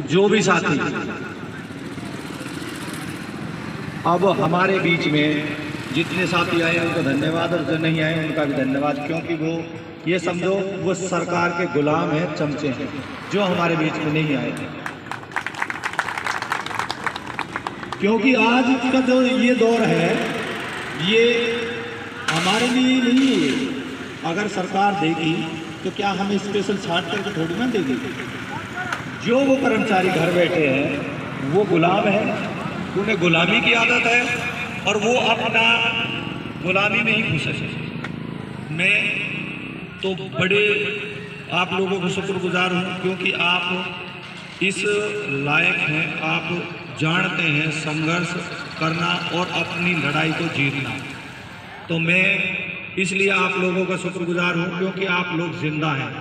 जो भी साथी अब हमारे बीच में जितने साथी आए उनको धन्यवाद, और जो नहीं आए उनका भी धन्यवाद, क्योंकि वो ये समझो वो सरकार के गुलाम हैं, चमचे हैं जो हमारे बीच में नहीं आए। क्योंकि आज का जो ये दौर है ये हमारे लिए नहीं है। अगर सरकार देगी तो क्या हमें स्पेशल छाट करके थोड़ी ना देगी। जो वो कर्मचारी घर बैठे हैं वो गुलाम है, उन्हें गुलामी की आदत है और वो अपना गुलामी में ही घुसे। मैं तो बड़े आप लोगों को शुक्रगुजार हूँ, क्योंकि आप इस लायक हैं, आप जानते हैं संघर्ष करना और अपनी लड़ाई को जीतना। तो मैं इसलिए आप लोगों का शुक्रगुजार हूँ, क्योंकि आप लोग जिंदा हैं।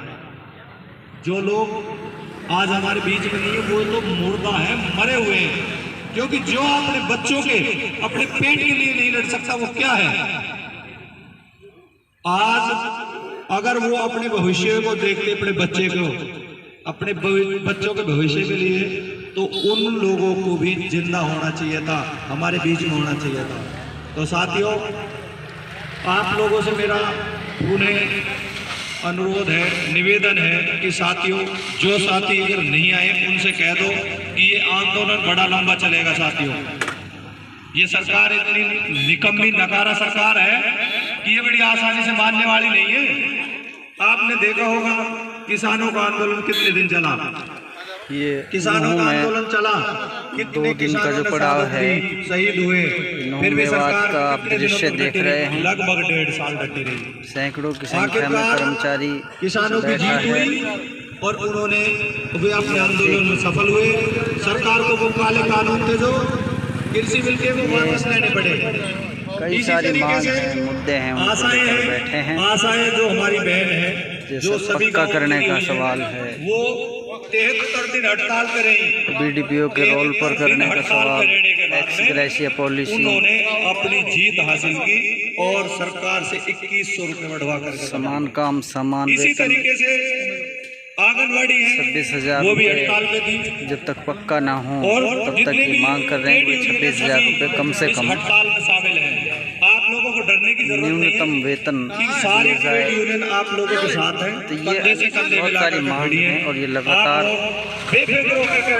जो लोग आज हमारे बीच में नहीं है वो लोग मुर्दा हैं, मरे हुए हैं। क्योंकि जो अपने बच्चों के अपने पेट के लिए नहीं लड़ सकता वो क्या है। आज अगर वो अपने भविष्य को देखते, अपने बच्चे को, अपने बच्चों के भविष्य के लिए, तो उन लोगों को भी जिंदा होना चाहिए था, हमारे बीच में होना चाहिए था। तो साथियों, आप लोगों से मेरा पुनः अनुरोध है, निवेदन है कि साथियों, जो साथी अगर नहीं आए उनसे कह दो कि ये आंदोलन बड़ा लंबा चलेगा। साथियों, ये सरकार इतनी निकम्मी नकारा सरकार है कि ये बड़ी आसानी से मानने वाली नहीं है। आपने देखा होगा किसानों का आंदोलन कितने दिन चला, ये किसानों का आंदोलन चला, 2 दिन का जो पड़ाव है, शहीद हुए, फिर भी सरकार का आप दृश्य देख रहे हैं। लगभग 1.5 साल डटी रही। सैकड़ों की संख्या में कर्मचारी किसानों की जीत हुई और उन्होंने वे अपने आंदोलन में सफल हुए। सरकार को वो काले कानून थे जो कृषि बिल के वो वापस लेने पड़े। कई सारी मांग है, मुद्दे हैं, आशाएं बैठे हैं। आशाएं जो हमारी बहन है, जो सभी पक्का करने का सवाल है, वो 73 दिन हड़ताल पे रही। बीडीपीओ के रोल पर करने का सवाल, एक्स ग्रेशिया पॉलिसी, उन्होंने अपनी जीत हासिल की और सरकार से 2100 रुपये बढ़वा कर समान काम समान इसी तरीके से आंगनवाड़ी है 26,000 वो भी हड़ताल पे थी। जब तक पक्का ना हो और तब तक ये मांग कर रहे हैं कि 26,000 रुपये कम से कम हड़ताल में शामिल है। आप लोगों को डरने की जरूरत नहीं है, न्यूनतम वेतन सारे ट्रेड यूनियन आप लोगों के साथ हैं। तो ये बहुत सारी मांग है और ये लगातार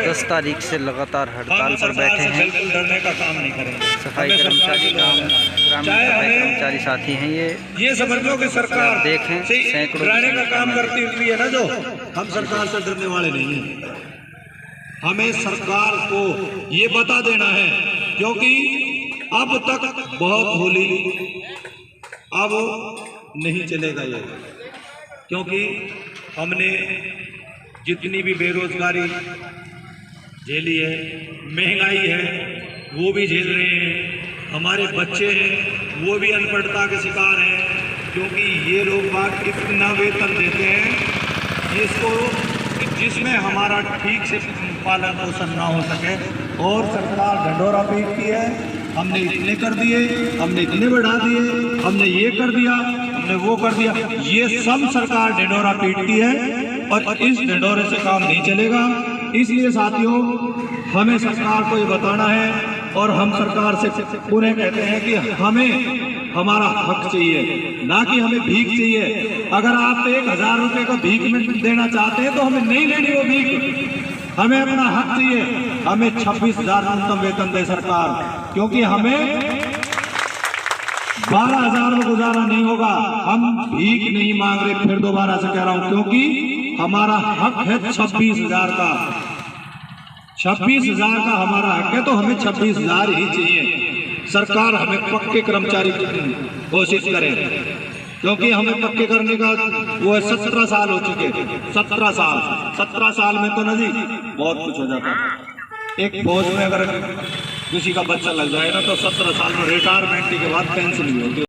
10 तारीख से लगातार हड़ताल पर बैठे हैं। डरने का काम नहीं करेंगे। सफाई कर्मचारी, ग्रामीण सफाई कर्मचारी साथी हैं। ये समझ लो कि सरकार देखें सैकड़ों डराने का काम करती हुई है ना, जो हम सरकार से डरने वाले नहीं हैं। हमें सरकार को ये बता देना है, क्योंकि अब तक बहुत होली, अब नहीं चलेगा ये। क्योंकि हमने जितनी भी बेरोजगारी झेली है, महंगाई है वो भी झेल रहे हैं, हमारे बच्चे हैं वो भी अनपढ़ता के शिकार हैं। क्योंकि ये लोग बात इतना वेतन देते हैं जिसमें हमारा ठीक से पालन पोषण ना हो सके, और सरकार ढंढोरा पीटती है। हमने इतने कर दिए, हमने इतने बढ़ा दिए, हमने ये कर दिया, हमने वो कर दिया। ये सब सरकार ढंढोरा पीटती है और इस ढंढोरे से काम नहीं चलेगा। इसलिए साथियों, हमें सरकार को ये बताना है और हम सरकार से पुनः कहते हैं कि हमें हमारा हक चाहिए, ना कि हमें भीख चाहिए। अगर आप 1000 रुपये का भीख में देना चाहते हैं तो हमें नहीं लेनी वो भीख, हमें अपना हक चाहिए। हमें 26,000 न्यूनतम वेतन दे सरकार, क्योंकि हमें 12,000 में गुजारा नहीं होगा। हम भीख नहीं मांग रहे, फिर दोबारा से कह रहा हूं, क्योंकि हमारा हक है 26,000 का। 26,000 का हमारा हक है, तो हमें 26,000 ही चाहिए। सरकार हमें पक्के कर्मचारी की कोशिश करे, क्योंकि हमें पक्के करने का वो है 17 साल हो चुके। 17 साल में तो ना जी बहुत कुछ हो जाता है। एक फौज में अगर किसी का बच्चा लग जाए ना तो 17 साल में रिटायरमेंट के बाद पेंशन भी होती है।